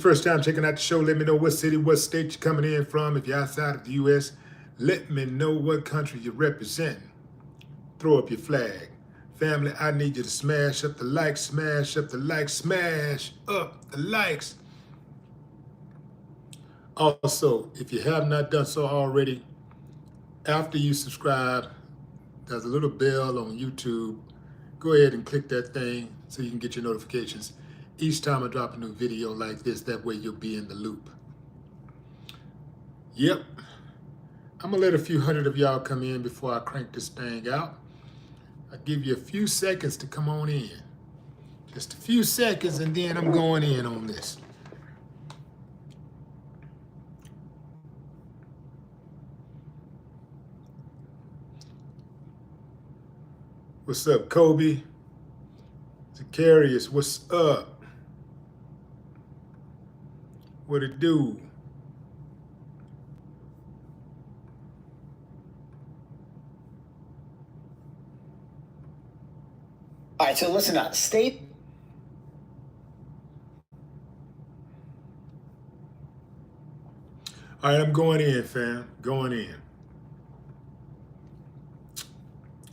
first time checking out the show, let me know what city, what state you're coming in from. If you're outside of the U.S., let me know what country you represent. Throw up your flag. Family, I need you to smash up the likes, smash up the likes, smash up the likes. Also, if you have not done so already, after you subscribe, there's a little bell on YouTube. Go ahead and click that thing so you can get your notifications each time I drop a new video like this. That way you'll be in the loop. Yep. I'm gonna let a few hundred of y'all come in before I crank this thing out. I'll give you a few seconds to come on in. Just a few seconds and then I'm going in on this. What's up, Kobe? Zacharias, what's up? What it do? All right, so listen up. State. All right, I'm going in, fam. Going in.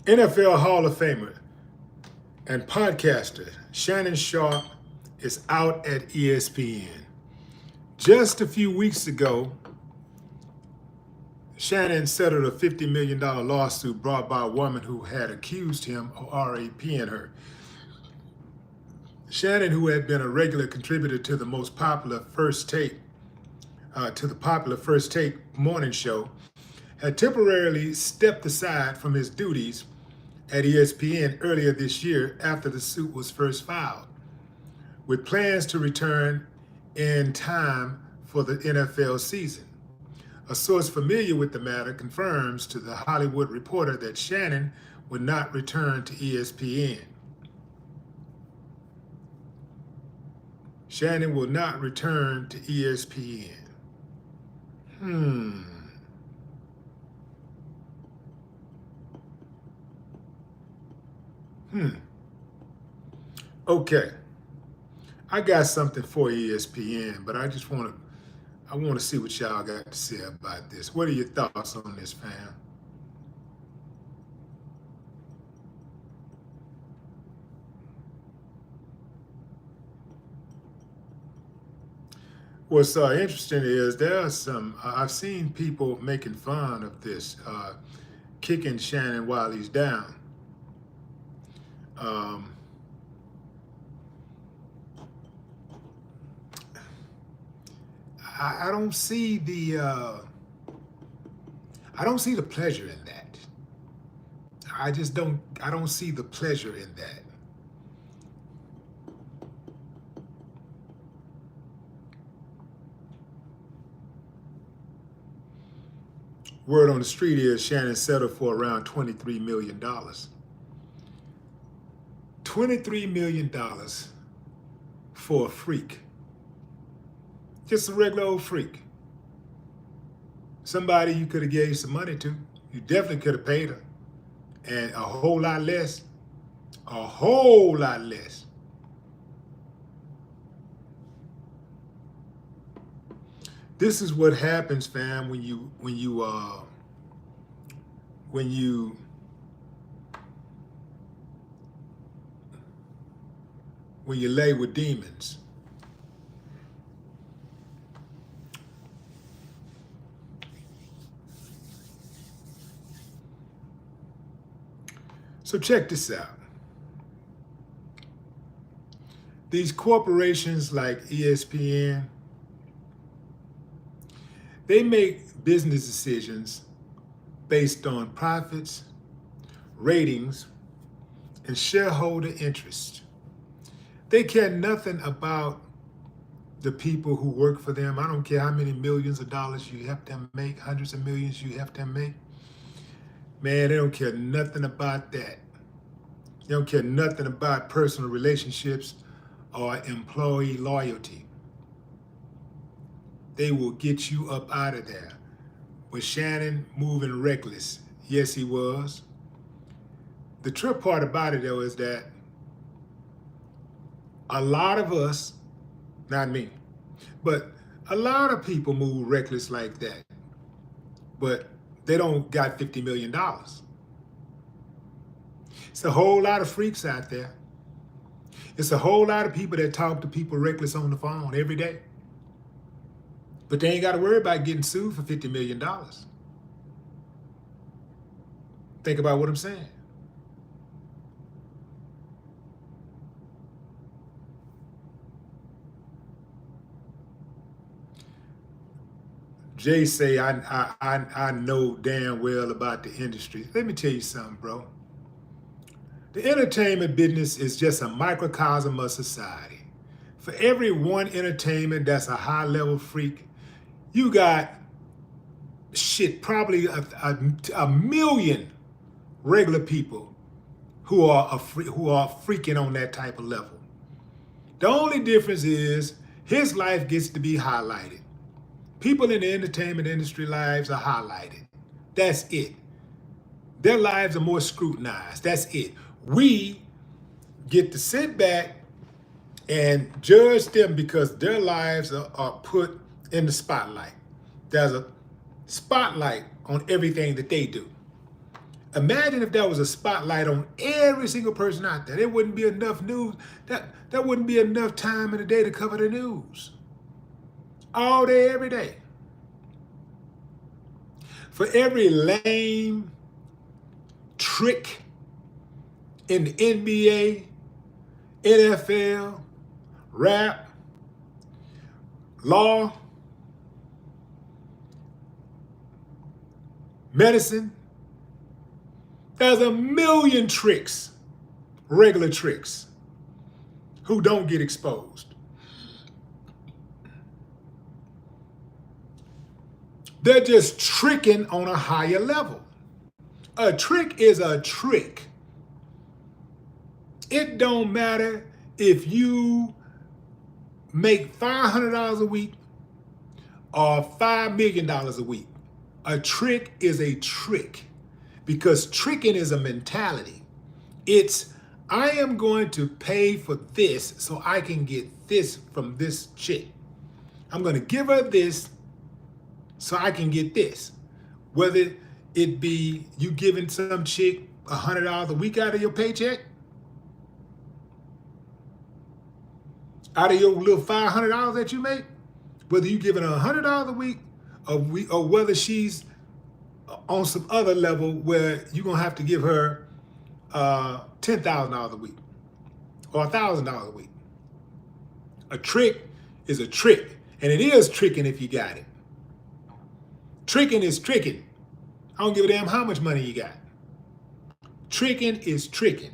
NFL Hall of Famer and podcaster Shannon Sharpe is out at ESPN. Just a few weeks ago, Shannon settled a $50 million lawsuit brought by a woman who had accused him of raping her. Shannon, who had been a regular contributor to the most popular First Take, morning show, had temporarily stepped aside from his duties at ESPN earlier this year after the suit was first filed, with plans to return in time for the NFL season. A source familiar with the matter confirms to The Hollywood Reporter that Shannon would not return to ESPN. Shannon will not return to ESPN. Okay. I got something for ESPN, but I want to see what y'all got to say about this. What are your thoughts on this, fam? What's interesting is there are some, I've seen people making fun of this, kicking Shannon while he's down. I don't see the pleasure in that. I don't see the pleasure in that. Word on the street is Shannon settled for around $23 million. $23 million for a freak. Just a regular old freak. Somebody you could have gave some money to. You definitely could have paid her. And a whole lot less. A whole lot less. This is what happens, fam, when you lay with demons. So check this out. These corporations like ESPN, they make business decisions based on profits, ratings, and shareholder interest. They care nothing about the people who work for them. I don't care how many millions of dollars you have them make, hundreds of millions you have them make. Man, they don't care nothing about that. They don't care nothing about personal relationships or employee loyalty. They will get you up out of there. Was Shannon moving reckless? Yes, he was. The trip part about it, though, is that a lot of us, not me, But a lot of people move reckless like that, but they don't got $50 million. It's a whole lot of freaks out there. It's a whole lot of people that talk to people reckless on the phone every day. But they ain't got to worry about getting sued for $50 million. Think about what I'm saying. Jay say, I know damn well about the industry. Let me tell you something, bro. The entertainment business is just a microcosm of society. For every one entertainment that's a high-level freak, you got probably a million regular people who are freaking on that type of level. The only difference is his life gets to be highlighted. People in the entertainment industry lives are highlighted. That's it. Their lives are more scrutinized. That's it. We get to sit back and judge them because their lives are put in the spotlight. There's a spotlight on everything that they do. Imagine if there was a spotlight on every single person out there. There wouldn't be enough news. There wouldn't be enough time in the day to cover the news. All day, every day. For every lame trick in the NBA, NFL, rap, law, medicine, there's a million tricks, regular tricks, who don't get exposed. They're just tricking on a higher level. A trick is a trick. It don't matter if you make $500 a week or $5 million a week. A trick is a trick because tricking is a mentality. It's, I am going to pay for this so I can get this from this chick. I'm going to give her this so I can get this. Whether it be you giving some chick $100 a week out of your paycheck, out of your little $500 that you make, whether you giving her $100 a week, or whether she's on some other level where you're gonna have to give her $10,000 a week or $1,000 a week. A trick is a trick, and it is tricking if you got it. Tricking is tricking. I don't give a damn how much money you got. Tricking is tricking.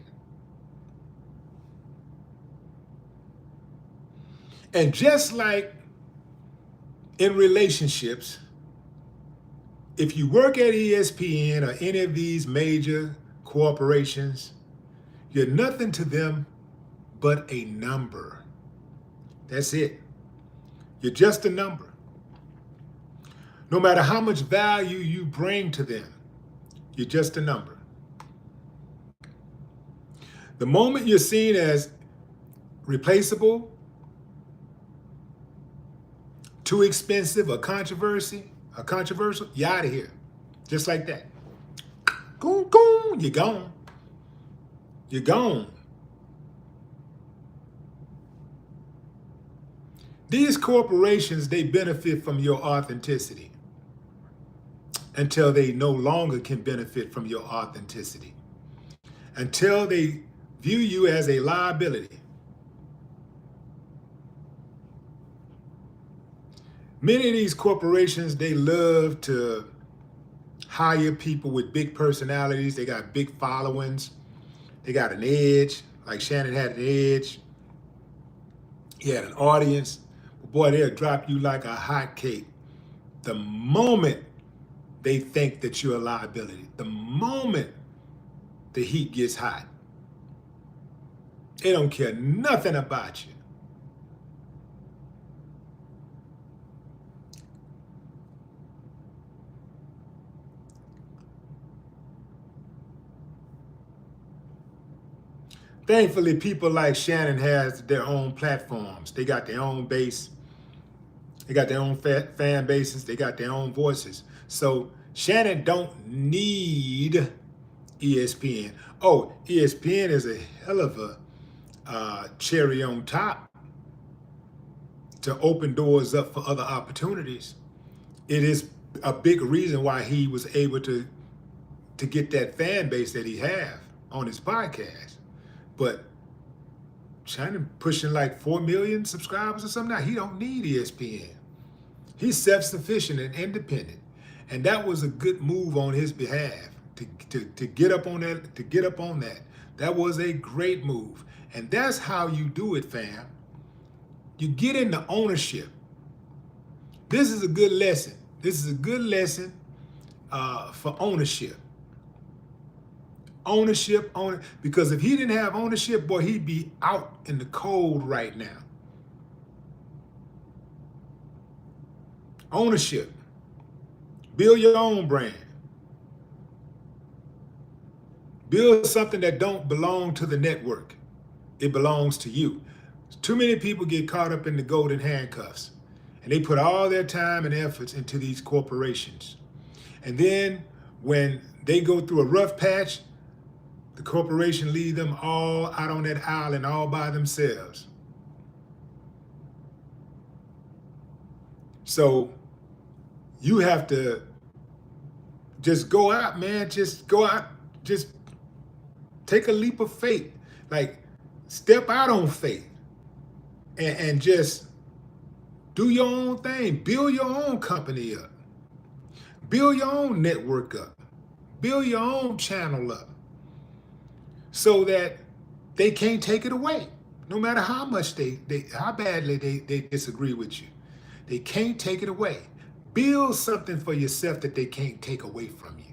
And just like in relationships, if you work at ESPN or any of these major corporations, you're nothing to them but a number. That's it. You're just a number. No matter how much value you bring to them, you're just a number. The moment you're seen as replaceable, too expensive, or controversial, you're out of here. Just like that. Goon, goon, you're gone. You're gone. These corporations, they benefit from your authenticity until they no longer can benefit from your authenticity. Until they view you as a liability. Many of these corporations, they love to hire people with big personalities. They got big followings. They got an edge, like Shannon had an edge. He had an audience. But boy, they'll drop you like a hot cake the moment they think that you're a liability. The moment the heat gets hot. They don't care nothing about you. Thankfully, people like Shannon has their own platforms. They got their own base. They got their own fan bases. They got their own voices. So Shannon don't need ESPN. Oh, ESPN is a hell of a cherry on top to open doors up for other opportunities. It is a big reason why he was able to get that fan base that he have on his podcast. But Shannon pushing like 4 million subscribers or something now. He don't need ESPN. He's self-sufficient and independent. And that was a good move on his behalf to get up on that. That was a great move. And that's how you do it, fam. You get into ownership. This is a good lesson. This is a good lesson for ownership. Ownership, because if he didn't have ownership, boy, he'd be out in the cold right now. Ownership. Build your own brand. Build something that don't belong to the network. It belongs to you. Too many people get caught up in the golden handcuffs, and they put all their time and efforts into these corporations. And then when they go through a rough patch, the corporation leave them all out on that island all by themselves. So you have to just go out, man. Just go out. Just take a leap of faith. Like, step out on faith and just do your own thing. Build your own company up. Build your own network up. Build your own channel up so that they can't take it away. No matter how much how badly they disagree with you. They can't take it away. Build something for yourself that they can't take away from you.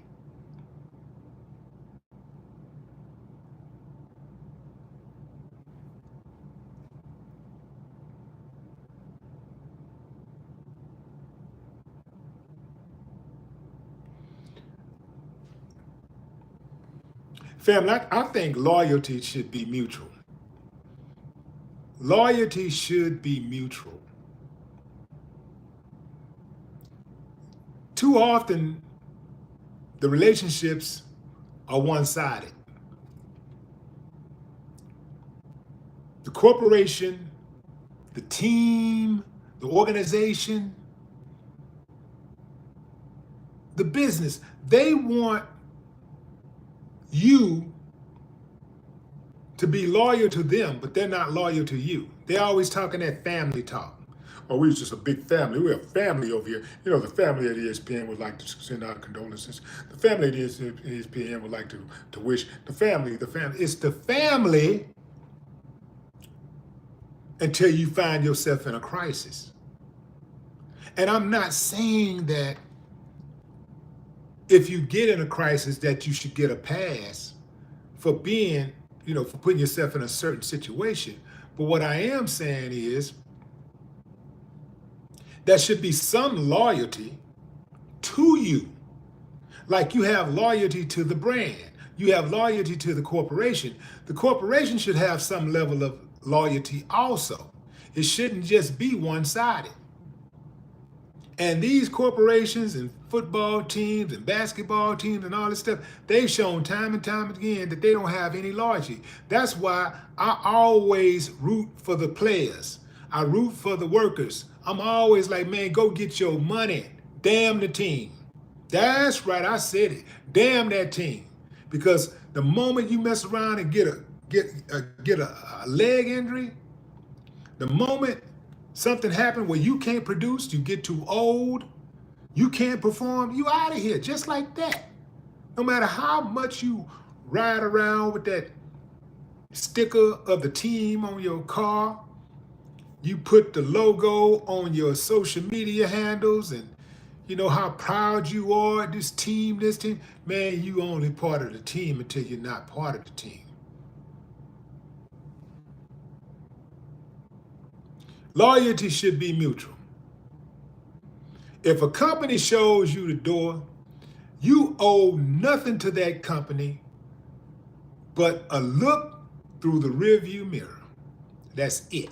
Family, I think loyalty should be mutual. Loyalty should be mutual. Too often, the relationships are one-sided. The corporation, the team, the organization, the business, they want you to be loyal to them, but they're not loyal to you. They're always talking that family talk. Oh, we're just a big family. We're a family over here. You know, the family at ESPN would like to send out condolences. The family at ESPN would like to wish the family. It's the family until you find yourself in a crisis. And I'm not saying that if you get in a crisis that you should get a pass for being, for putting yourself in a certain situation. But what I am saying is there should be some loyalty to you. Like you have loyalty to the brand. You have loyalty to the corporation. The corporation should have some level of loyalty also. It shouldn't just be one-sided. And these corporations and football teams and basketball teams and all this stuff, they've shown time and time again that they don't have any loyalty. That's why I always root for the players. I root for the workers. I'm always like, man, go get your money. Damn the team. That's right, I said it. Damn that team. Because the moment you mess around and get a leg injury, the moment something happened where you can't produce, you get too old, you can't perform, you out of here, just like that. No matter how much you ride around with that sticker of the team on your car, you put the logo on your social media handles and you know how proud you are, this team, man, you only part of the team until you're not part of the team. Loyalty should be mutual. If a company shows you the door, you owe nothing to that company but a look through the rearview mirror. That's it.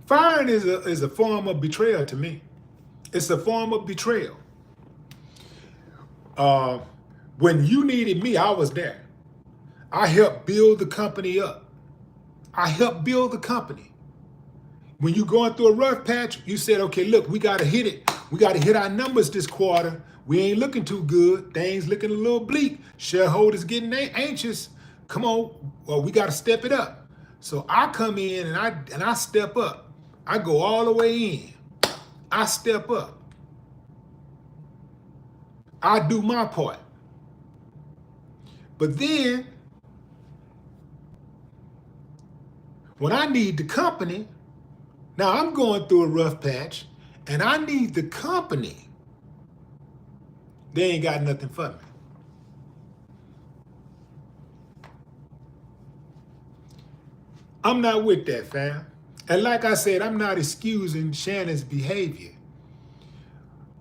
Firing is a form of betrayal to me. It's a form of betrayal. When you needed me, I was there. I helped build the company up. I helped build the company. When you're going through a rough patch, you said, okay, look, we got to hit it. We got to hit our numbers this quarter. We ain't looking too good. Things looking a little bleak. Shareholders getting anxious. Come on, well, we got to step it up. So I come in and I step up. I go all the way in. I step up. I do my part. But then, when I need the company, now I'm going through a rough patch, and I need the company, they ain't got nothing for me. I'm not with that, fam. And like I said, I'm not excusing Shannon's behavior.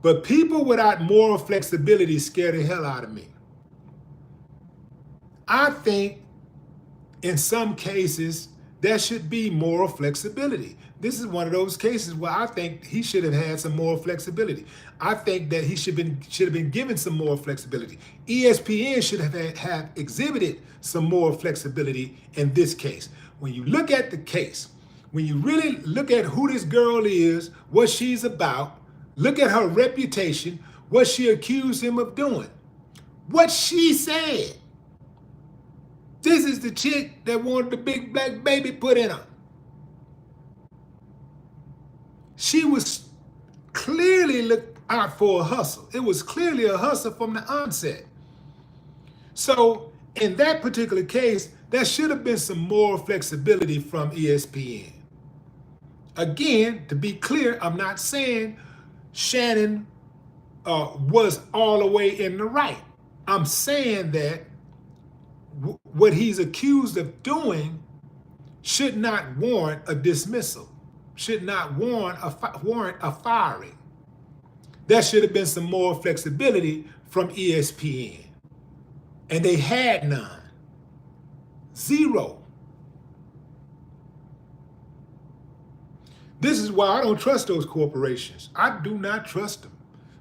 But people without moral flexibility scare the hell out of me. I think in some cases, there should be moral flexibility. This is one of those cases where I think he should have had some moral flexibility. I think that he should have been given some moral flexibility. ESPN should have exhibited some moral flexibility in this case. When you look at the case, when you really look at who this girl is, what she's about, look at her reputation, what she accused him of doing, what she said. This is the chick that wanted the big black baby put in her. She was clearly looked out for a hustle. It was clearly a hustle from the onset. So in that particular case, there should have been some moral flexibility from ESPN. Again, to be clear, I'm not saying Shannon was all the way in the right. I'm saying that what he's accused of doing should not warrant a dismissal, should not warrant a firing. There should have been some more flexibility from ESPN. And they had none. Zero. This is why I don't trust those corporations. I do not trust them.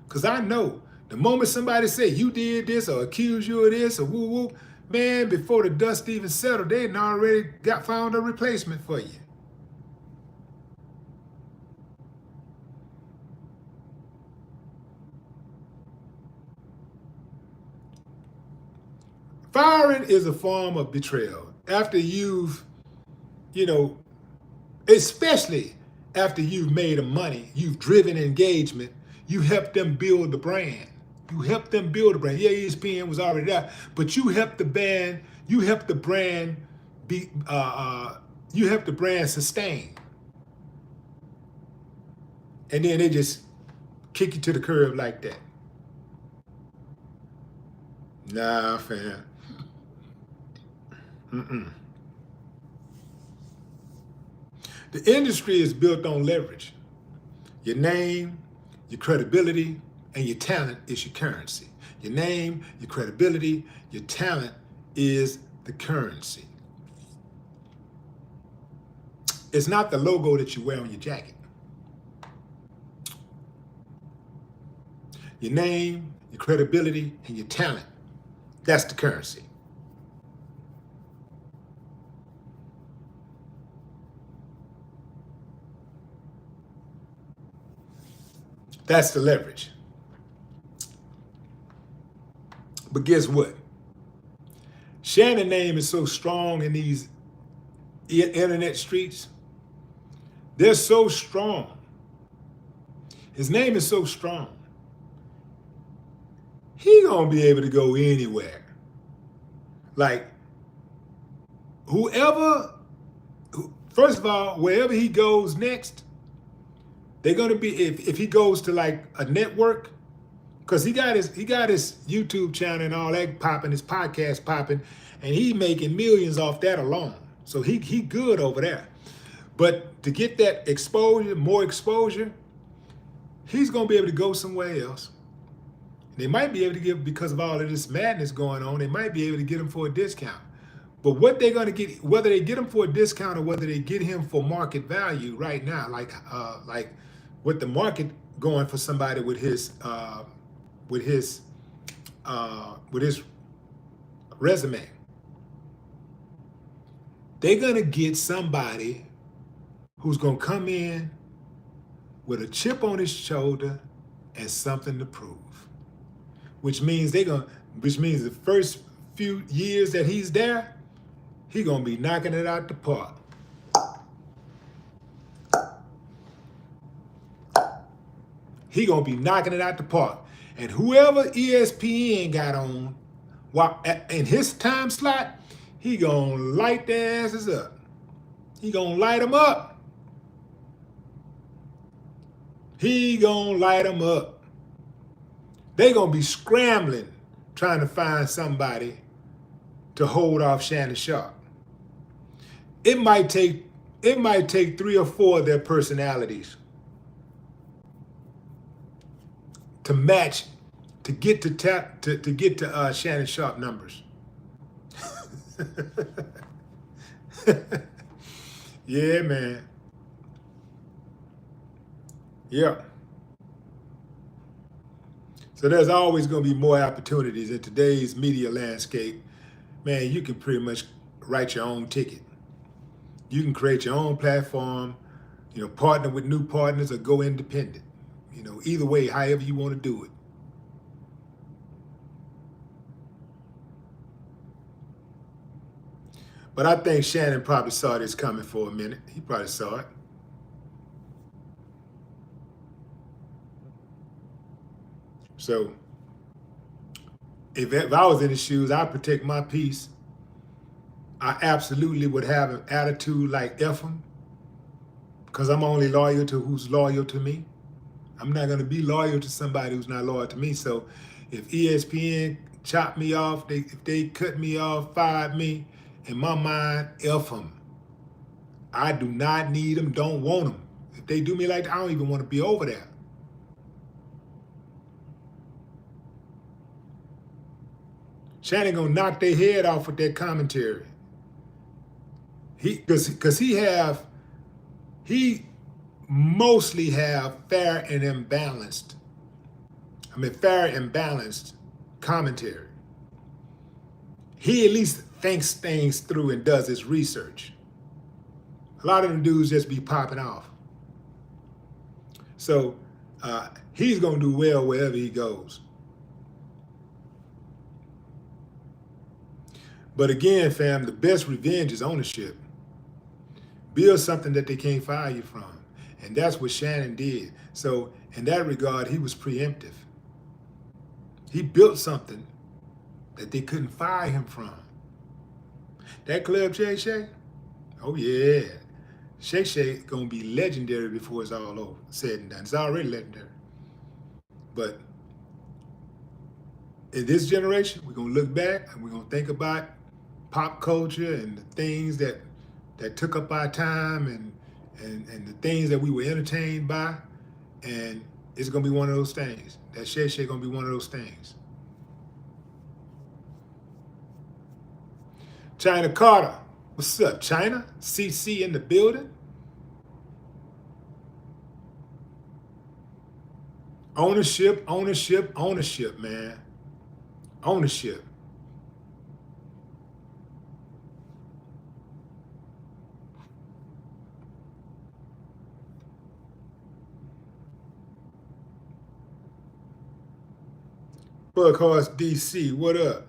Because I know the moment somebody say you did this or accuse you of this or woo woo, man, before the dust even settled, they had already found a replacement for you. Firing is a form of betrayal. After you've, especially after you've made money, you've driven engagement, you helped them build the brand. You helped them build a brand. Yeah, ESPN was already there, but you helped the brand. You helped the brand be. You helped the brand sustain. And then they just kick you to the curb like that. Nah, fam. The industry is built on leverage. Your name, your credibility, and your talent is your currency. Your name, your credibility, your talent is the currency. It's not the logo that you wear on your jacket. Your name, your credibility, and your talent, that's the currency. That's the leverage. But guess what? Shannon's name is so strong in these internet streets. They're so strong. His name is so strong. He gonna be able to go anywhere. Like, first of all, wherever he goes next, they're gonna be, if he goes to like a network, because he got his YouTube channel and all that popping, his podcast popping, and he making millions off that alone. So he good over there. But to get that exposure, more exposure, he's gonna be able to go somewhere else. They might be able to give, because of all of this madness going on, they might be able to get him for a discount. But what they're going to get, whether they get him for a discount or whether they get him for market value right now, like with the market going for somebody with his resume, they're going to get somebody who's going to come in with a chip on his shoulder and something to prove, which means the first few years that he's there, he's going to be knocking it out the park. He going to be knocking it out the park. And whoever ESPN got on in his time slot, he going to light their asses up. He going to light them up. He going to light them up. They going to be scrambling trying to find somebody to hold off Shannon Sharpe. It might take 3 or 4 of their personalities to match, to get to Shannon Sharpe numbers. Yeah, man. Yeah. So there's always going to be more opportunities in today's media landscape. Man, you can pretty much write your own ticket. You can create your own platform, partner with new partners or go independent. Either way, however you want to do it. But I think Shannon probably saw this coming for a minute. He probably saw it. So if I was in his shoes, I'd protect my peace. I absolutely would have an attitude like F him, because I'm only loyal to who's loyal to me. I'm not going to be loyal to somebody who's not loyal to me. So if ESPN chopped me off, if they cut me off, fired me, in my mind, F them. I do not need them, don't want them. If they do me like that, I don't even want to be over there. Shannon gonna knock their head off with that commentary. He mostly have fair and balanced commentary. He at least thinks things through and does his research. A lot of them dudes just be popping off. So he's gonna do well wherever he goes. But again, fam, the best revenge is ownership. Build something that they can't fire you from. And that's what Shannon did. So in that regard, he was preemptive. He built something that they couldn't fire him from. That Club Shay Shay, oh yeah. Shay Shay gonna be legendary before it's all over, said and done. It's already legendary. But in this generation, we're gonna look back and we're gonna think about pop culture and the things that took up our time and the things that we were entertained by, and it's gonna be one of those things. That Shay Shay gonna be one of those things. China Carter, what's up, China? CC in the building. Ownership, man. Ownership. Buckhorse DC, what up?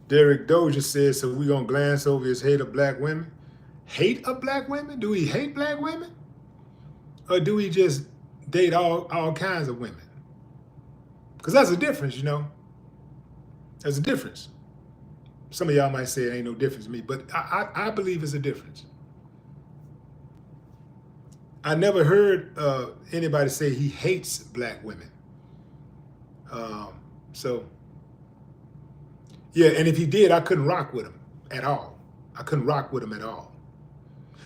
Derek Dozier says, so we're going to glance over his hate of black women. Hate of black women? Do we hate black women? Or do we just date all kinds of women? Because that's a difference, There's a difference. Some of y'all might say it ain't no difference to me, but I believe it's a difference. I never heard anybody say he hates black women. So, yeah, and if he did, I couldn't rock with him at all.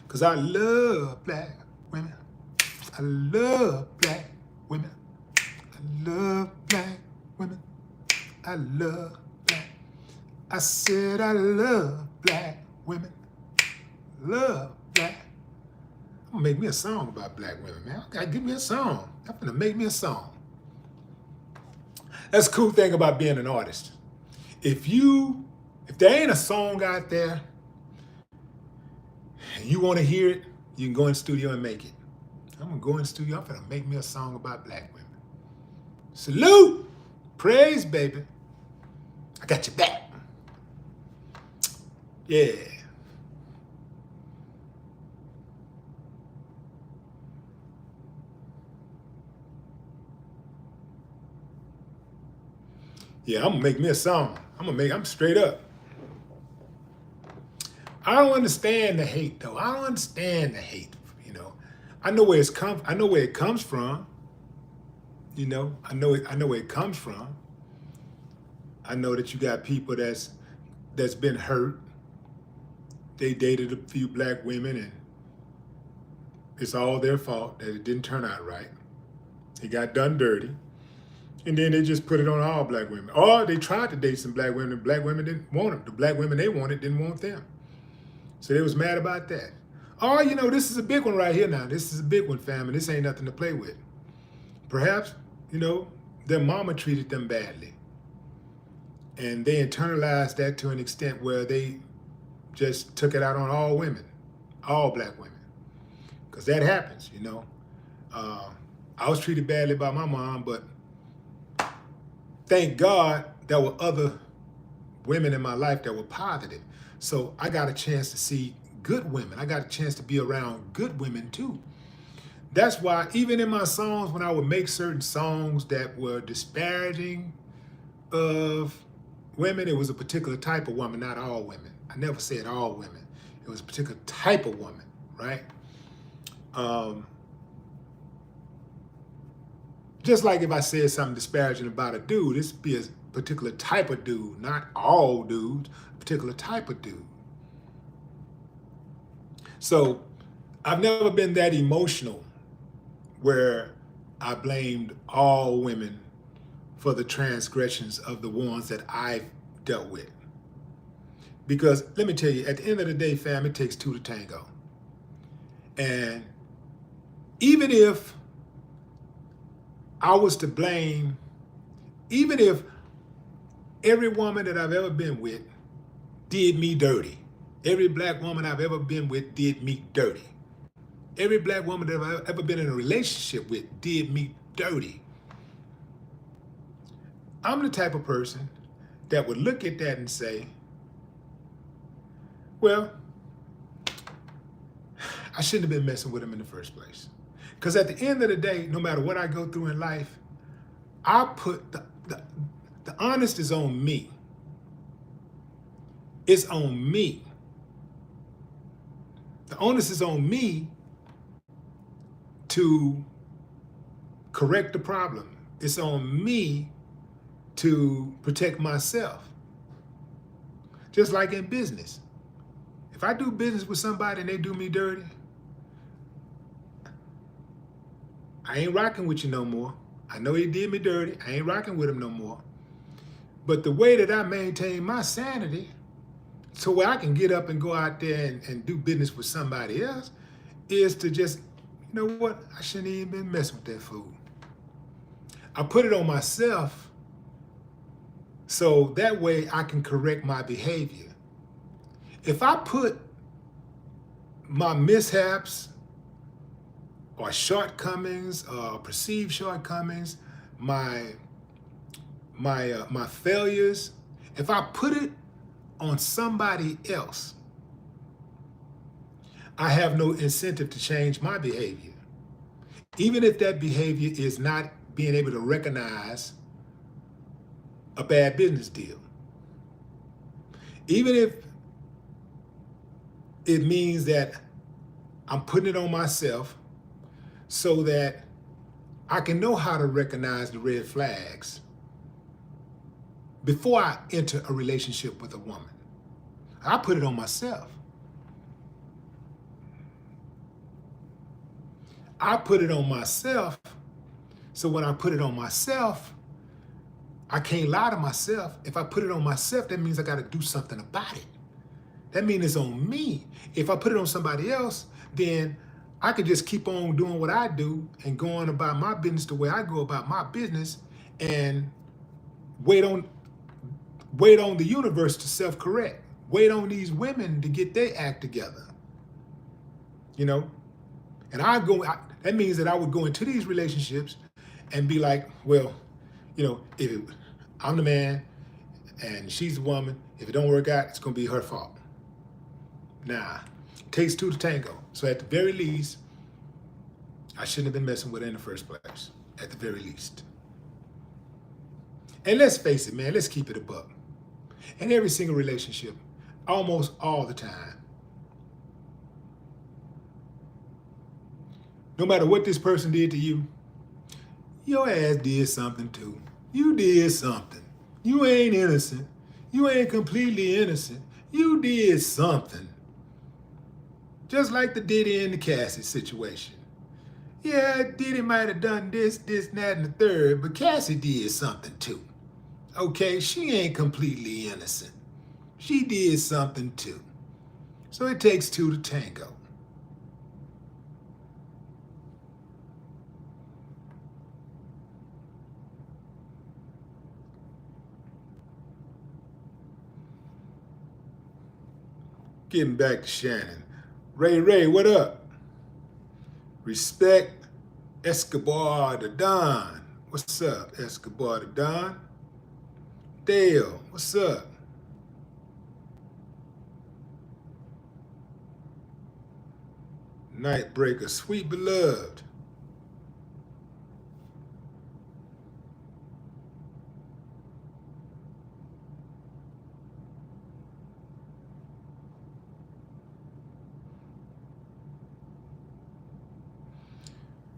Because I love black women. I love black women. love black women. I love black. I said I love black women. Love black. I'm gonna make me a song about black women, man. I gotta give me a song. I'm gonna make me a song. That's the cool thing about being an artist. If there ain't a song out there and you want to hear it, you can go in the studio and make it. I'm gonna go in the studio. I'm gonna make me a song about black women. Salute, praise, baby. I got your back. Yeah. Yeah, I'm gonna make me a song. I'm straight up. I don't understand the hate though. I don't understand the hate, I know where it comes from. I know where it comes from. I know that you got people that's been hurt. They dated a few black women and it's all their fault that it didn't turn out right. They got done dirty. And then they just put it on all black women. Or they tried to date some black women and black women didn't want them. The black women they wanted didn't want them. So they was mad about that. Or, this is a big one right here now. This is a big one, fam, and this ain't nothing to play with. Perhaps, their mama treated them badly. And they internalized that to an extent where they just took it out on all women, all black women. Because that happens, I was treated badly by my mom, but thank God there were other women in my life that were positive. So I got a chance to see good women. I got a chance to be around good women too. That's why even in my songs, when I would make certain songs that were disparaging of women, it was a particular type of woman, not all women. I never said all women. It was a particular type of woman, right? Just like if I said something disparaging about a dude, this would be a particular type of dude, not all dudes, a particular type of dude. So I've never been that emotional where I blamed all women for the transgressions of the ones that I've dealt with. Because let me tell you, at the end of the day, fam, it takes two to tango. And even if I was to blame, even if every woman that I've ever been with did me dirty, every black woman I've ever been with did me dirty, every black woman that I've ever been in a relationship with did me dirty, I'm the type of person that would look at that and say, well, I shouldn't have been messing with them in the first place. Because at the end of the day, no matter what I go through in life, I put the honest is on me. It's on me. The onus is on me to correct the problem. It's on me to protect myself. Just like in business. If I do business with somebody and they do me dirty, I ain't rocking with you no more. I know he did me dirty. I ain't rocking with him no more. But the way that I maintain my sanity, so where I can get up and go out there and do business with somebody else, is to just, you know what? I shouldn't even been messing with that fool. I put it on myself so that way I can correct my behavior. If I put my mishaps or shortcomings, perceived shortcomings, my failures, if I put it on somebody else, I have no incentive to change my behavior. Even if that behavior is not being able to recognize a bad business deal. Even if it means that I'm putting it on myself so that I can know how to recognize the red flags before I enter a relationship with a woman. I put it on myself. I put it on myself So when I put it on myself, I can't lie to myself. If I put it on myself, that means I got to do something about it. That means it's on me. If I put it on somebody else, then I could just keep on doing what I do and going about my business the way I go about my business and wait on the universe to self-correct. Wait on these women to get their act together. You know? And that means that I would go into these relationships and be like, well, you know, I'm the man and she's the woman, if it don't work out, it's gonna be her fault. Nah, it takes two to tango. So at the very least, I shouldn't have been messing with her in the first place, at the very least. And let's face it, man, let's keep it a buck. In every single relationship, almost all the time, no matter what this person did to you, your ass did something too. You did something. You ain't innocent. You ain't completely innocent. You did something. Just like the Diddy and the Cassie situation. Yeah, Diddy might have done this, that, and the third, but Cassie did something too. Okay, she ain't completely innocent. She did something too. So it takes two to tango. Getting back to Shannon. Ray, what up? Respect Escobar the Don. What's up, Escobar the Don? Dale, what's up? Nightbreaker, sweet beloved.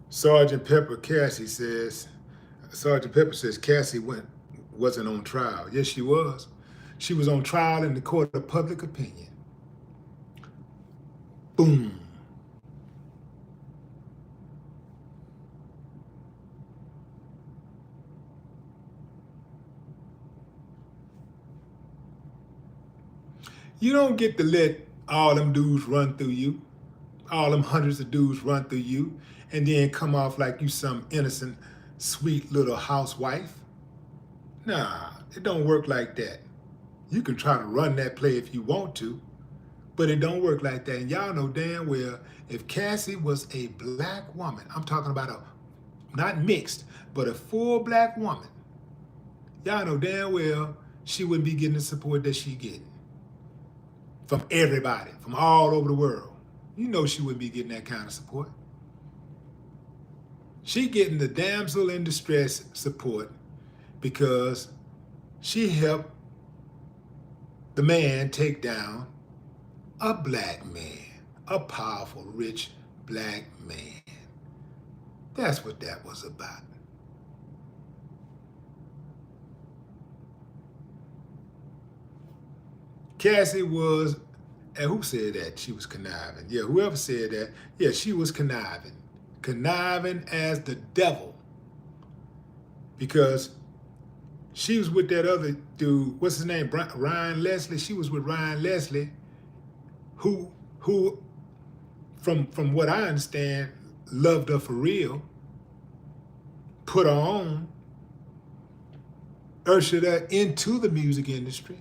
Sergeant Pepper Cassie says, Sergeant Pepper says Cassie wasn't on trial. Yes, she was. She was on trial in the court of public opinion. Boom. You don't get to let all them dudes run through you, all them hundreds of dudes run through you, and then come off like you some innocent, sweet little housewife. Nah, it don't work like that. You can try to run that play if you want to, but it don't work like that. And y'all know damn well, if Cassie was a black woman, I'm talking about not mixed, but a full black woman, y'all know damn well she wouldn't be getting the support that she getting. From everybody, from all over the world. You know she wouldn't be getting that kind of support. She getting the damsel in distress support because she helped the man take down a black man, a powerful, rich black man. That's what that was about. Cassie was, and who said that she was conniving? Yeah, whoever said that, yeah, she was conniving. Conniving as the devil. Because she was with that other dude, what's his name, Ryan Leslie? She was with Ryan Leslie, who from what I understand, loved her for real, put her on, ushered her into the music industry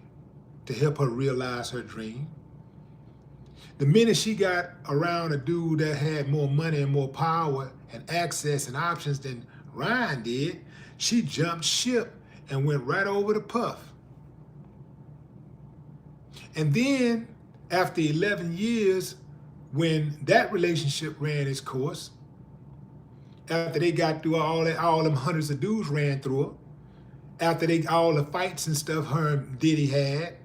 to help her realize her dream. The minute she got around a dude that had more money and more power and access and options than Ryan did, she jumped ship and went right over the Puff. And then after 11 years, when that relationship ran its course, after they got through all them hundreds of dudes ran through her, after all the fights and stuff her and Diddy had,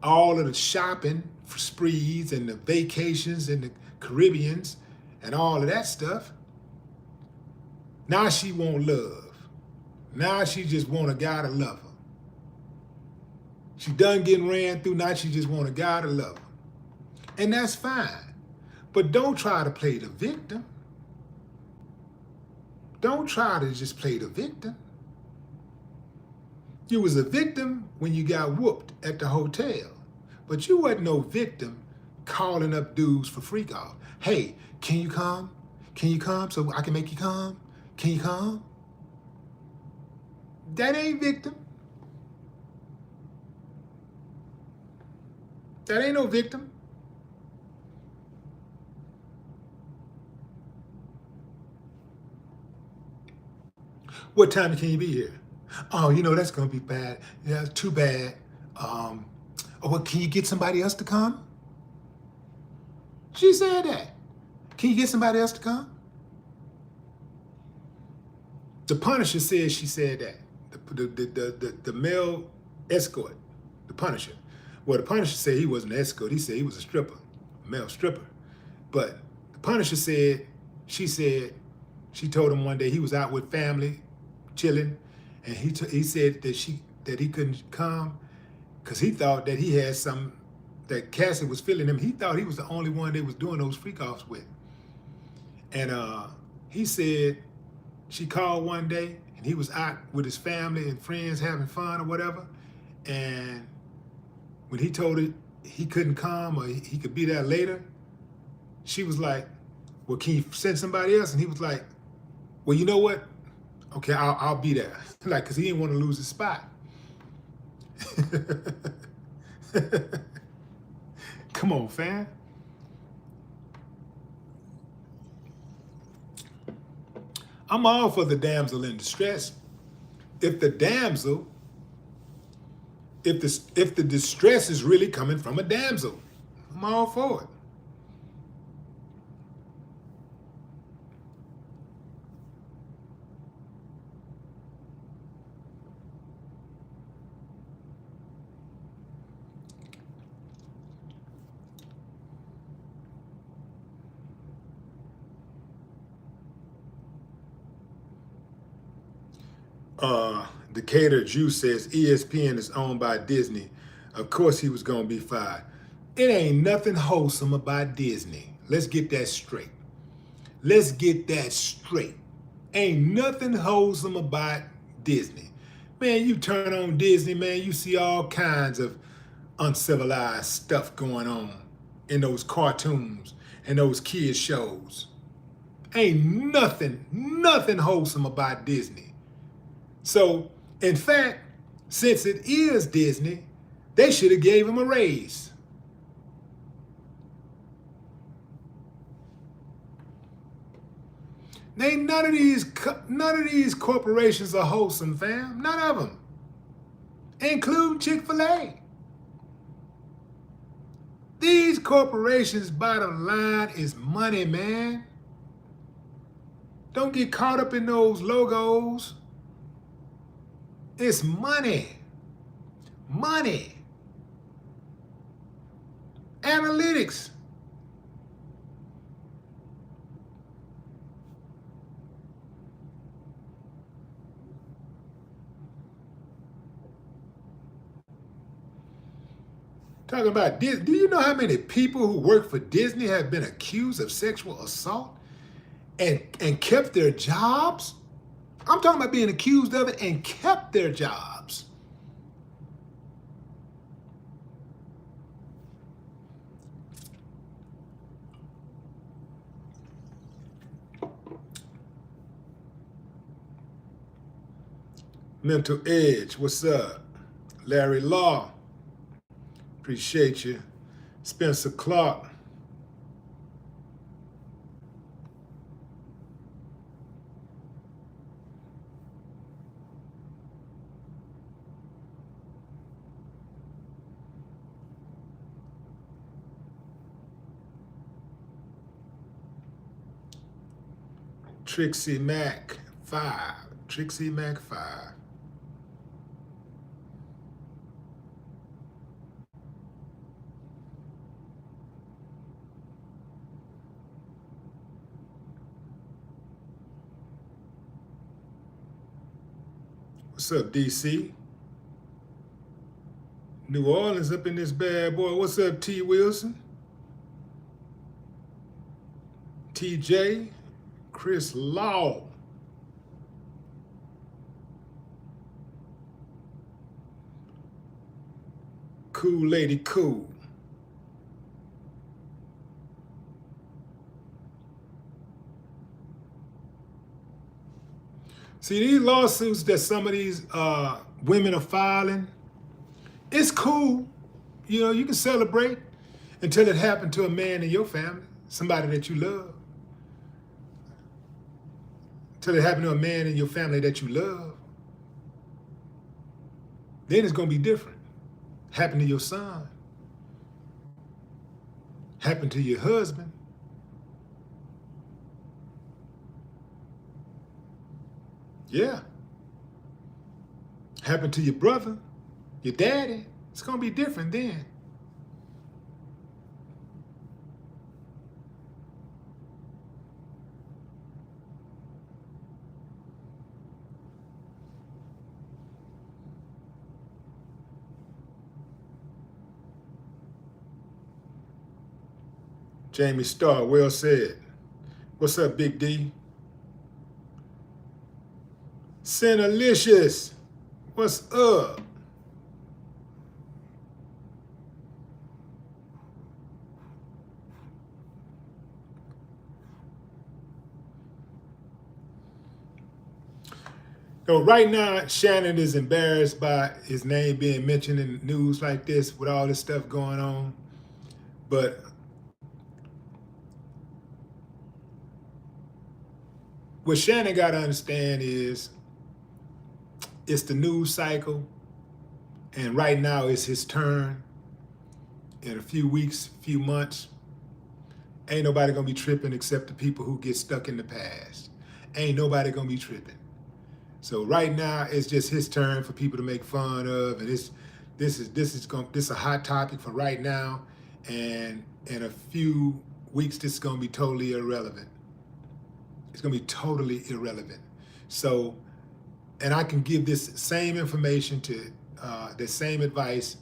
all of the shopping sprees and the vacations in the Caribbeans and all of that stuff, now she want love. Now she just want a guy to love her. She done getting ran through, now she just want a guy to love her. And that's fine. But don't try to play the victim. Don't try to just play the victim. You was a victim when you got whooped at the hotel, but you wasn't no victim calling up dudes for freak off. Hey, can you come? Can you come so I can make you come? Can you come? That ain't victim. That ain't no victim. What time can you be here? Oh, you know, that's going to be bad. Yeah, too bad. Oh, well, can you get somebody else to come? She said that. Can you get somebody else to come? The Punisher said she said that. The male escort, the Punisher. Well, the Punisher said he wasn't an escort. He said he was a stripper, a male stripper. But the Punisher said, she she told him one day he was out with family, chilling, and he said that he couldn't come because he thought that he had some, that Cassie was feeling him. He thought he was the only one they was doing those freak-offs with. And he said she called one day and he was out with his family and friends having fun or whatever. And when he told her he couldn't come or he could be there later, she was like, well, can you send somebody else? And he was like, well, you know what? Okay, I'll be there. Like, because he didn't want to lose his spot. Come on, fam. I'm all for the damsel in distress. If the damsel, if the distress is really coming from a damsel, I'm all for it. Decatur Jew says ESPN is owned by Disney. Of course he was going to be fired. It ain't nothing wholesome about Disney. Let's get that straight. Let's get that straight. Ain't nothing wholesome about Disney. Man, you turn on Disney, man, you see all kinds of uncivilized stuff going on in those cartoons and those kids shows. Ain't nothing wholesome about Disney. So, in fact, since it is Disney, they should have gave him a raise. Ain't none of these corporations are wholesome, fam. None of them, including Chick-fil-A. These corporations' bottom line is money, man. Don't get caught up in those logos. It's money. Money. Analytics. Talking about Disney. Do you know how many people who work for Disney have been accused of sexual assault and kept their jobs? I'm talking about being accused of it and kept their jobs. Mental Edge, what's up? Larry Law, appreciate you. Spencer Clark. Trixie Mac 5. Trixie Mac 5. What's up, DC? New Orleans up in this bad boy. What's up, T. Wilson? TJ? Chris Law. Cool lady, cool. See, these lawsuits that some of these women are filing, it's cool. You know, you can celebrate until it happened to a man in your family, somebody that you love. Until it happened to a man in your family that you love. Then it's going to be different. Happen to your son. Happen to your husband. Yeah. Happen to your brother, your daddy. It's going to be different then. Jamie Starr, well said. What's up, Big D? Sinalicious, what's up? So right now, Shannon is embarrassed by his name being mentioned in the news like this with all this stuff going on. But what Shannon got to understand is it's the news cycle, and right now it's his turn. In a few weeks, few months, ain't nobody gonna be tripping except the people who get stuck in the past. Ain't nobody gonna be tripping. So right now it's just his turn for people to make fun of, and this is a hot topic for right now, and in a few weeks this is gonna be totally irrelevant. It's gonna be totally irrelevant. So, and I can give this same information to, the same advice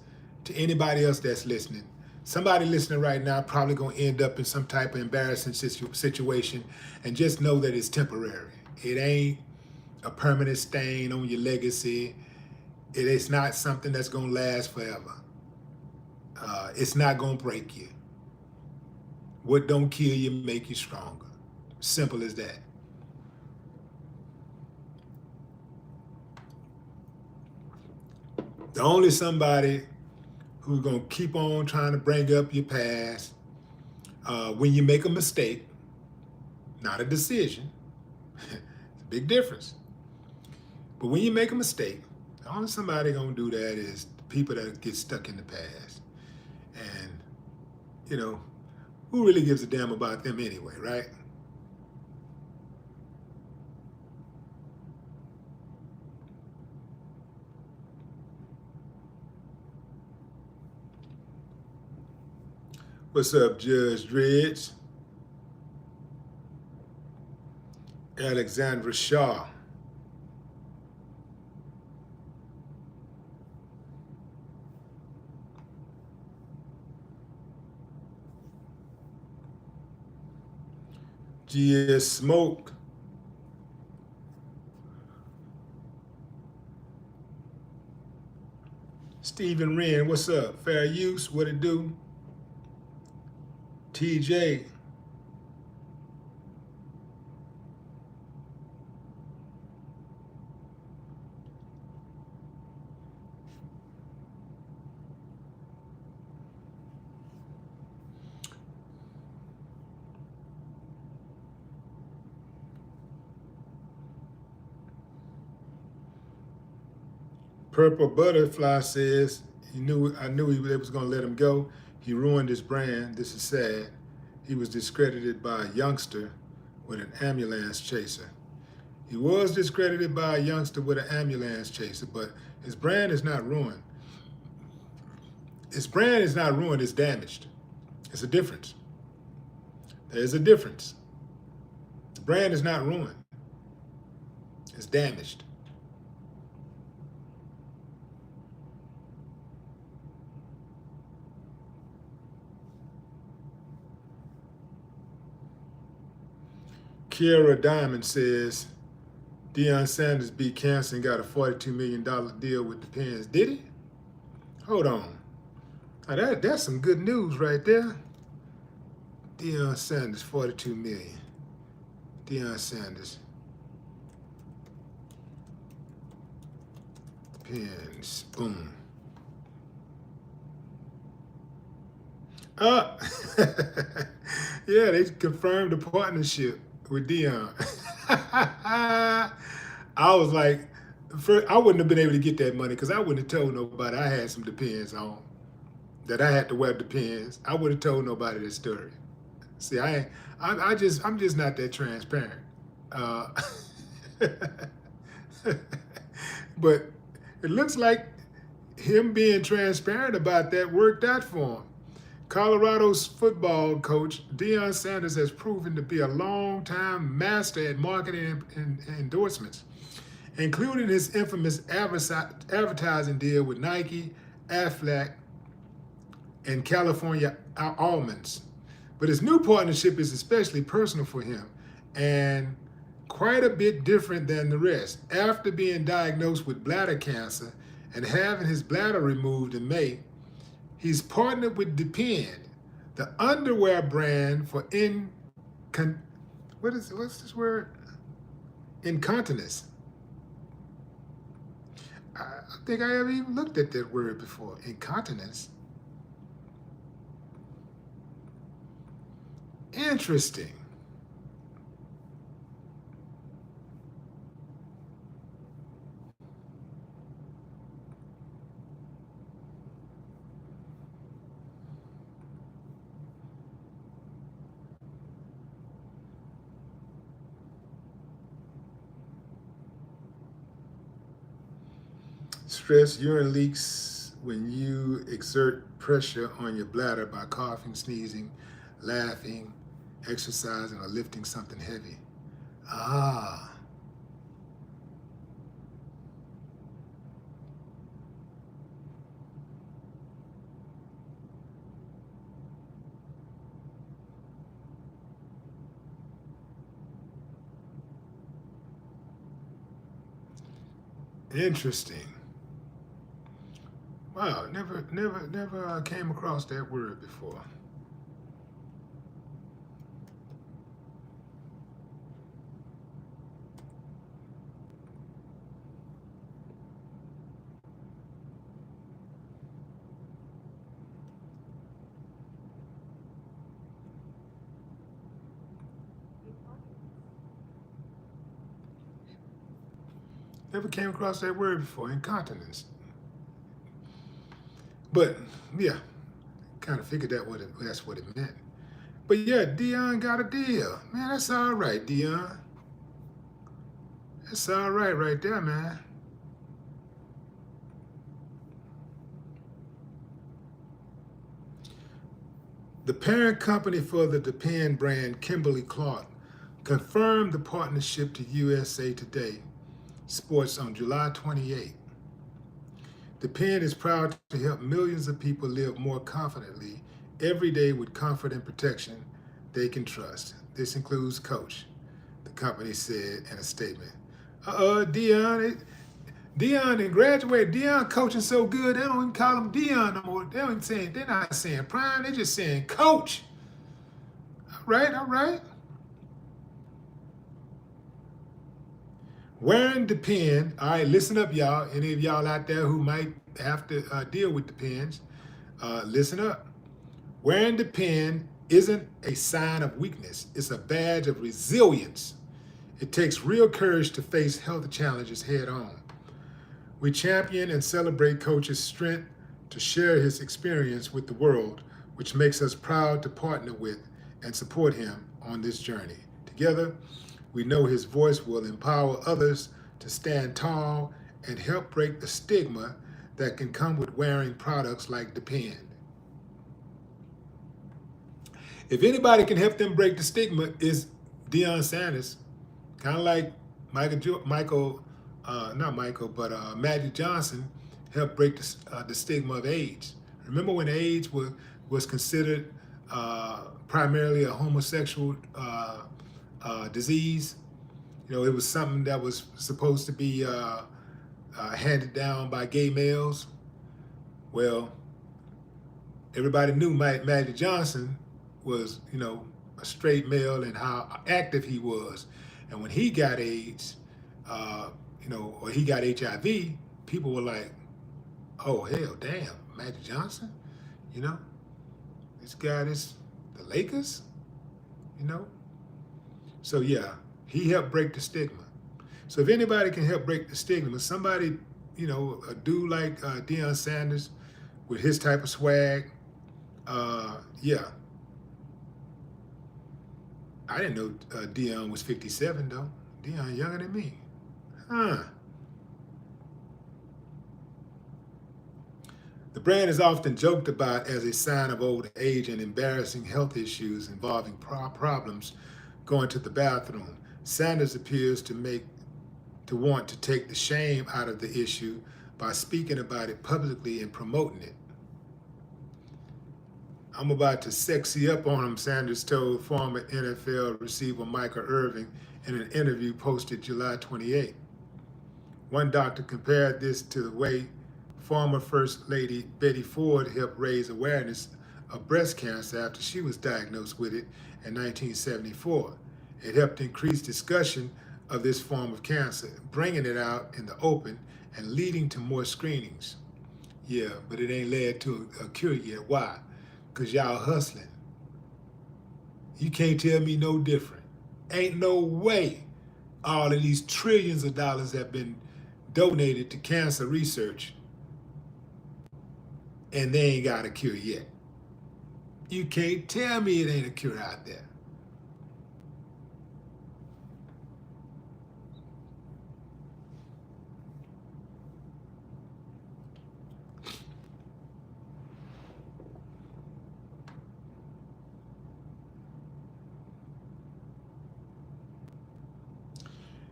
to anybody else that's listening. Somebody listening right now probably gonna end up in some type of embarrassing situation, and just know that it's temporary. It ain't a permanent stain on your legacy. It is not something that's gonna last forever. It's not gonna break you. What don't kill you make you stronger. Simple as that. The only somebody who's gonna keep on trying to bring up your past when you make a mistake, not a decision. It's a big difference. But when you make a mistake, the only somebody gonna do that is the people that get stuck in the past. And, you know, who really gives a damn about them anyway, right? What's up, Judge Dredge? Alexandra Shaw. GS Smoke. Stephen Wren, what's up? Fair Use, what it do? TJ. Purple Butterfly says, I knew he was going to let him go. He ruined his brand. This is sad. He was discredited by a youngster with an ambulance chaser. He was discredited by a youngster with an ambulance chaser, but his brand is not ruined. His brand is not ruined, it's damaged. It's a difference. There's a difference. The brand is not ruined. It's damaged. Kiara Diamond says, Deion Sanders beat cancer and got a $42 million deal with the Pens. Did he? Hold on. Now that's some good news right there. Deion Sanders, 42 million. Deion Sanders. Pins. Boom. Yeah, they confirmed the partnership with Deion. I was like, first, I wouldn't have been able to get that money because I wouldn't have told nobody I had some Depends on, that I had to wear Depends. I would have told nobody this story. See, I'm just not that transparent. Uh, but it looks like him being transparent about that worked out for him. Colorado's football coach, Deion Sanders, has proven to be a long-time master at marketing and endorsements, including his infamous advertising deal with Nike, Aflac, and California Almonds. But his new partnership is especially personal for him and quite a bit different than the rest. After being diagnosed with bladder cancer and having his bladder removed in May, he's partnered with Depend, the underwear brand for what's this word? Incontinence. I think I haven't even looked at that word before. Incontinence. Interesting. Stress, urine leaks when you exert pressure on your bladder by coughing, sneezing, laughing, exercising, or lifting something heavy. Ah. Interesting. Wow, never came across that word before. Never came across that word before, incontinence. But yeah, kind of figured that's what it meant. But yeah, Deion got a deal. Man, that's all right, Deion. That's all right there, man. The parent company for the Depend brand, Kimberly-Clark, confirmed the partnership to USA Today Sports on July 28. Depend is proud to help millions of people live more confidently every day with comfort and protection they can trust. This includes Coach, the company said in a statement. Deion didn't graduate. Deion coaching so good, they don't even call him Deion no more. They're not saying prime, they're just saying coach. All right. Wearing Depend, all right, listen up, y'all. Any of y'all out there who might have to deal with Depends, listen up. Wearing Depend isn't a sign of weakness. It's a badge of resilience. It takes real courage to face health challenges head on. We champion and celebrate Coach's strength to share his experience with the world, which makes us proud to partner with and support him on this journey. Together, we know his voice will empower others to stand tall and help break the stigma that can come with wearing products like Depend. If anybody can help them break the stigma, is Deion Sanders. Kind of like Magic Johnson helped break the stigma of AIDS. Remember when AIDS was considered primarily a homosexual disease? You know, it was something that was supposed to be handed down by gay males. Well, everybody knew Magic Johnson was, a straight male and how active he was. And when he got AIDS, or he got HIV, people were like, oh, hell, damn, Magic Johnson? This guy, the Lakers? So, yeah, he helped break the stigma. So if anybody can help break the stigma, somebody, a dude like Deion Sanders with his type of swag, yeah. I didn't know Deion was 57, though. Deion younger than me. Huh. The brand is often joked about as a sign of old age and embarrassing health issues involving problems going to the bathroom. Sanders appears to want to take the shame out of the issue by speaking about it publicly and promoting it. I'm about to sexy up on him, Sanders told former NFL receiver Michael Irvin in an interview posted July 28. One doctor compared this to the way former First Lady Betty Ford helped raise awareness of breast cancer after she was diagnosed with it in 1974. It helped increase discussion of this form of cancer, bringing it out in the open and leading to more screenings. Yeah, but it ain't led to a cure yet. Why? Because y'all hustling. You can't tell me no different. Ain't no way all of these trillions of dollars have been donated to cancer research and they ain't got a cure yet. You can't tell me it ain't a cure out there.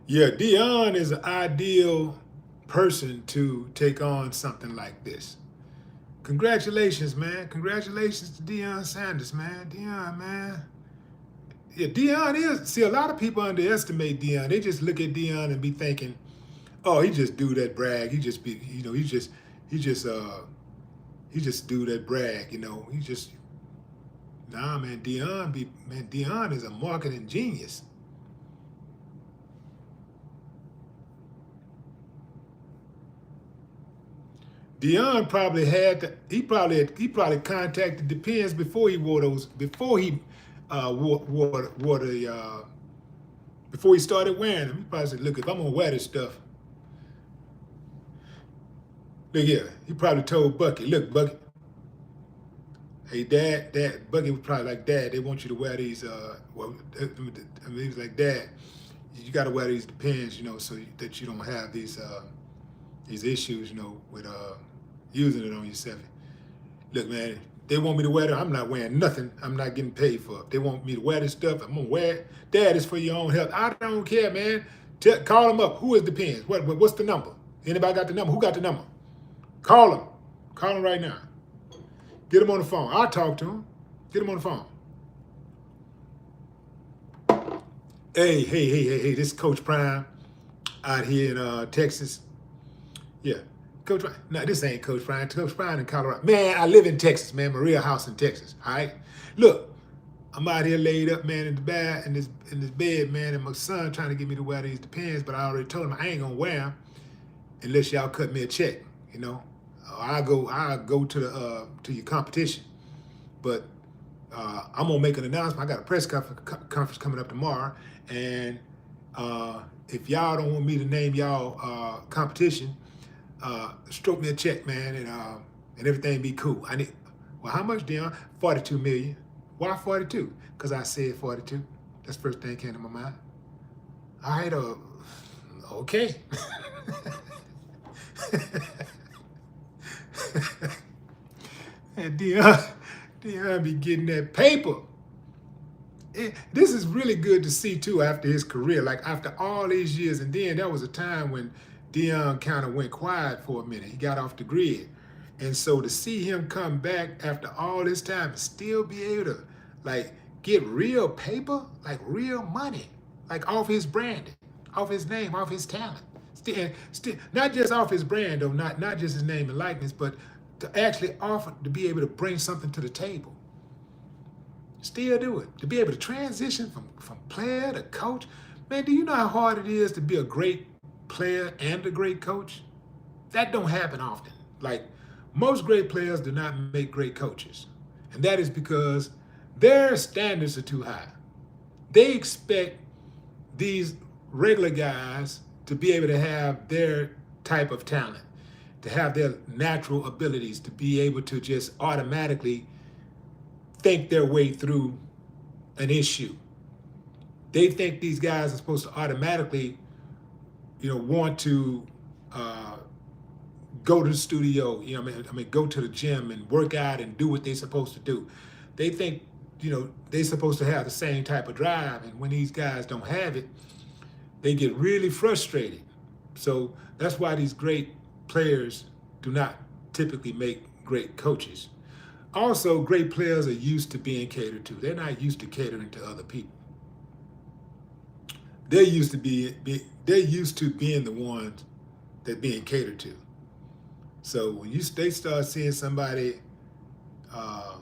Yeah, Deion is an ideal person to take on something like this. Congratulations, man. Congratulations to Deion Sanders, man. Deion, man. Yeah, Deion is. See, a lot of people underestimate Deion. They just look at Deion and be thinking, oh, he just do that brag. He just be, he just do that brag. Nah, man. Deion is a marketing genius. Deion probably he probably contacted Depends before he wore those, before he before he started wearing them. He probably said, look, if I'm gonna wear this stuff, look here. He probably told Bucky, look, Bucky, hey, Dad, Bucky was probably like, Dad, they want you to wear these, he was like, Dad, you gotta wear these Depends, so that you don't have these issues, with using it on yourself. Look, man, they want me to wear it. I'm not wearing nothing. I'm not getting paid for it. They want me to wear this stuff. I'm gonna wear it. Dad, it's for your own health. I don't care, man. Call them up. Who is Depends? What's the number? Anybody got the number? Who got the number? Call them. Call them right now. Get them on the phone. I'll talk to them. Get them on the phone. Hey, this is Coach Prime out here in Texas. Yeah. Coach Prime. No, this ain't Coach Prime. Coach Prime in Colorado. Man, I live in Texas, man. My real house in Texas. All right. Look, I'm out here laid up, man, in this bed, man, and my son trying to get me to wear these Depends, but I already told him I ain't gonna wear them unless y'all cut me a check. I'll go to your competition, but I'm gonna make an announcement. I got a press conference coming up tomorrow, and if y'all don't want me to name y'all competition, stroke me a check, man, and everything be cool. Well, how much, Deion? 42 million. Why 42? Because I said 42. That's the first thing that came to my mind. All right, okay. And Deion be getting that paper. This is really good to see, too, after his career. Like, after all these years, and then there was a time when Deion kind of went quiet for a minute. He got off the grid. And so to see him come back after all this time and still be able to, like, get real paper, like real money, like off his branding, off his name, off his talent. Still, not just off his brand, though, not just his name and likeness, but to actually offer to be able to bring something to the table. Still do it. To be able to transition from player to coach. Man, do you know how hard it is to be a great player and a great coach? That don't happen often. Like, most great players do not make great coaches. And that is because their standards are too high. They expect these regular guys to be able to have their type of talent, to have their natural abilities, to be able to just automatically think their way through an issue. They think these guys are supposed to automatically, want to go to the studio, go to the gym and work out and do what they're supposed to do. They think, they're supposed to have the same type of drive. And when these guys don't have it, they get really frustrated. So that's why these great players do not typically make great coaches. Also, great players are used to being catered to. They're not used to catering to other people. They're used to being the ones that being catered to. So when they start seeing somebody on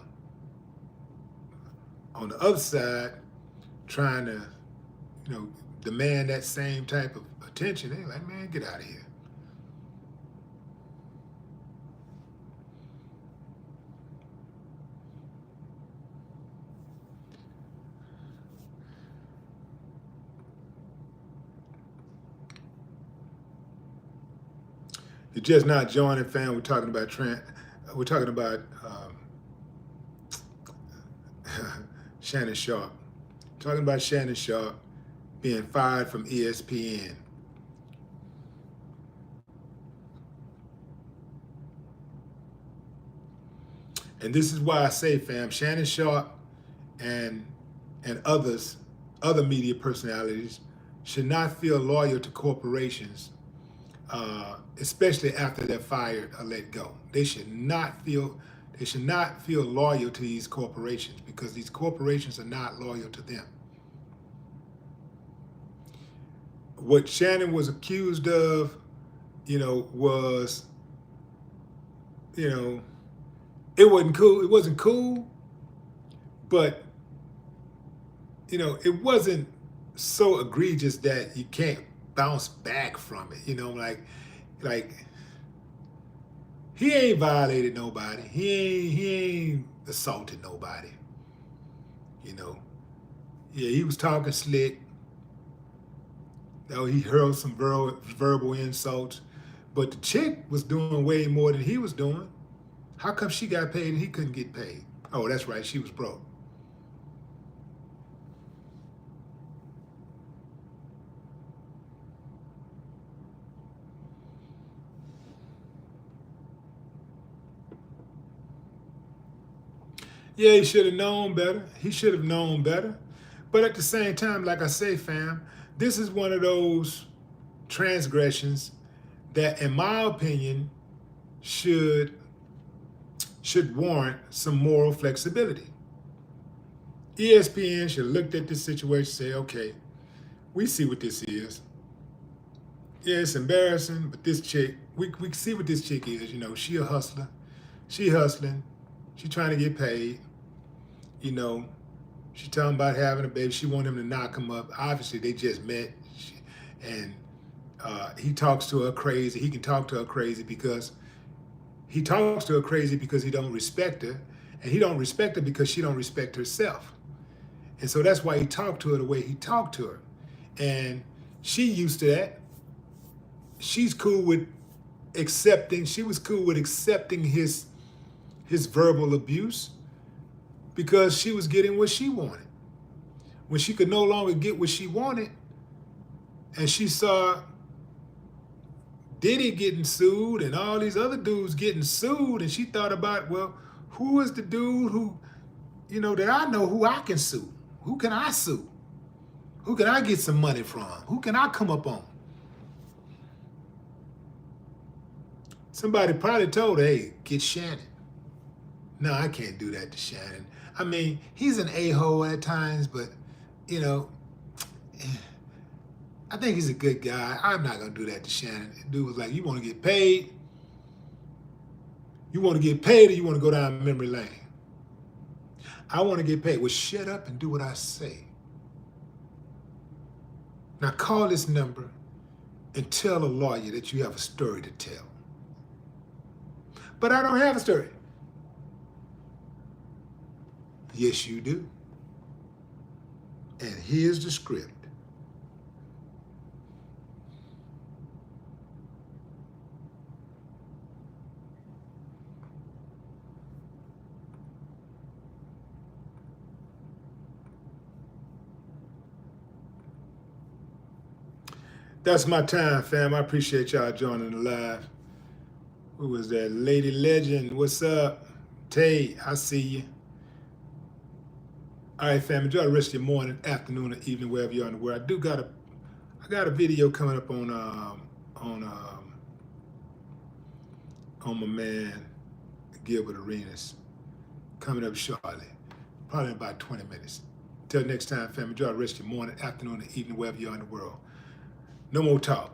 the other side trying to, demand that same type of attention, they're like, man, get out of here. You're just not joining, fam. We're talking about Shannon Sharpe. Talking about Shannon Sharpe being fired from ESPN. And this is why I say, fam, Shannon Sharpe and other media personalities should not feel loyal to corporations, especially after they're fired or let go. They should not feel loyal to these corporations because these corporations are not loyal to them. What Shannon was accused of, was, it wasn't cool. It wasn't cool, but, it wasn't so egregious that you can't bounce back from it. Like he ain't violated nobody. He ain't assaulted nobody. Yeah, he was talking slick. He hurled some verbal insults, but the chick was doing way more than he was doing. How come she got paid and he couldn't get paid? Oh, that's right, she was broke. Yeah, he should have known better. He should have known better. But at the same time, like I say, fam, this is one of those transgressions that, in my opinion, should warrant some moral flexibility. ESPN should have looked at this situation and say, okay, we see what this is. Yeah, it's embarrassing, but this chick, we see what this chick is. She a hustler. She hustling. She trying to get paid. She talking about having a baby. She want him to knock him up. Obviously, they just met. And he talks to her crazy. He can talk to her crazy because he talks to her crazy because he don't respect her. And he don't respect her because she don't respect herself. And so that's why he talked to her the way he talked to her. And she used to that. She was cool with accepting his verbal abuse because she was getting what she wanted. When she could no longer get what she wanted, and she saw Diddy getting sued and all these other dudes getting sued, and she thought about, well, who is the dude who, that I know who I can sue? Who can I sue? Who can I get some money from? Who can I come up on? Somebody probably told her, hey, get Shannon. No, I can't do that to Shannon. I mean, he's an a-hole at times, but, I think he's a good guy. I'm not going to do that to Shannon. The dude was like, you want to get paid? You want to get paid or you want to go down memory lane? I want to get paid. Well, shut up and do what I say. Now call this number and tell a lawyer that you have a story to tell. But I don't have a story. Yes, you do. And here's the script. That's my time, fam. I appreciate y'all joining the live. Who was that? Lady Legend. What's up? Tay, I see you. All right, fam. Enjoy the rest of your morning, afternoon, or evening, wherever you are in the world. I got a video coming up on my man Gilbert Arenas, coming up shortly, probably in about 20 minutes. Till next time, fam. Enjoy the rest of your morning, afternoon, or evening, wherever you are in the world. No more talk.